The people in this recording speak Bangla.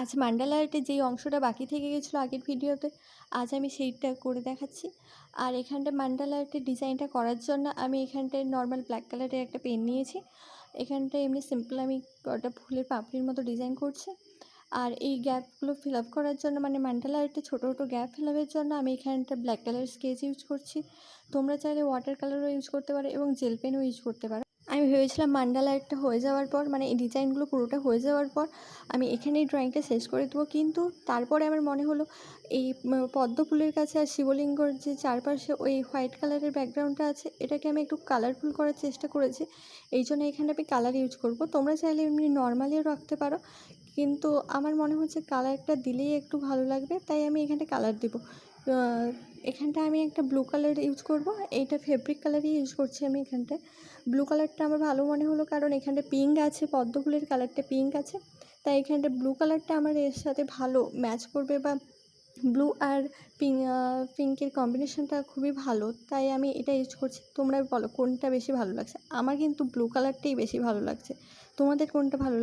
আজ মান্ডালা আর্টের যেই অংশটা বাকি থেকে গেছিলো আগের ভিডিওতে, আজ আমি সেইটা করে দেখাচ্ছি। আর এখানটায় মান্ডালা আর্টের ডিজাইনটা করার জন্য আমি এখানটায় নর্মাল ব্ল্যাক কালারের একটা পেন নিয়েছি। এখানটায় এমনি সিম্পল আমি কটা ফুলের পাপড়ির মতো ডিজাইন করছি। আর এই গ্যাপগুলো ফিল আপ করার জন্য, মানে মান্ডালা আর্টে ছোটো ছোটো গ্যাপ ফিল আপের জন্য আমি এখানটা ব্ল্যাক কালার স্কেচ ইউজ করছি। তোমরা চাইলে ওয়াটার কালারও ইউজ করতে পারো এবং জেল পেনও ইউজ করতে পারো। আমি ভেবেছিলাম মান্ডালা আর্টটা হয়ে যাওয়ার পর, মানে এই ডিজাইনগুলো পুরোটা হয়ে যাওয়ার পর আমি এখানেই ড্রয়িংটা শেষ করে দেবো, কিন্তু তারপরে আমার মনে হলো এই পদ্ম ফুলের কাছে আর শিবলিঙ্গর যে চারপাশে ওই হোয়াইট কালারের ব্যাকগ্রাউন্ডটা আছে, এটাকে আমি একটু কালারফুল করার চেষ্টা করেছি। এই জন্য এখানে আমি কালার ইউজ করব। তোমরা চাইলে এমনি নর্মালিও রাখতে পারো, কিন্তু আমার মনে হচ্ছে কালারটা দিলেই একটু ভালো লাগবে, তাই আমি এখানটা কালার দেবো। এখানটা আমি একটা ব্লু কালার ইউজ করব। এইটা ফেব্রিক কালারই ইউজ করছি আমি এখানটায়। ব্লু কালারটা আমার ভালো মনে হলো কারণ এখানটা পিঙ্ক আছে, পদ্ম ফুলের কালারটা পিঙ্ক আছে, তাই এখানটা ব্লু কালারটা আমার এর সাথে ভালো ম্যাচ করবে, বা ব্লু আর পিঙ্কের কম্বিনেশনটা খুবই ভালো, তাই আমি এটা ইউজ করছি। তোমরা বলো কোনটা বেশি ভালো লাগছে? আমার কিন্তু ব্লু কালারটাই বেশি ভালো লাগছে। তোমাদের কোনটা ভালো লাগছে?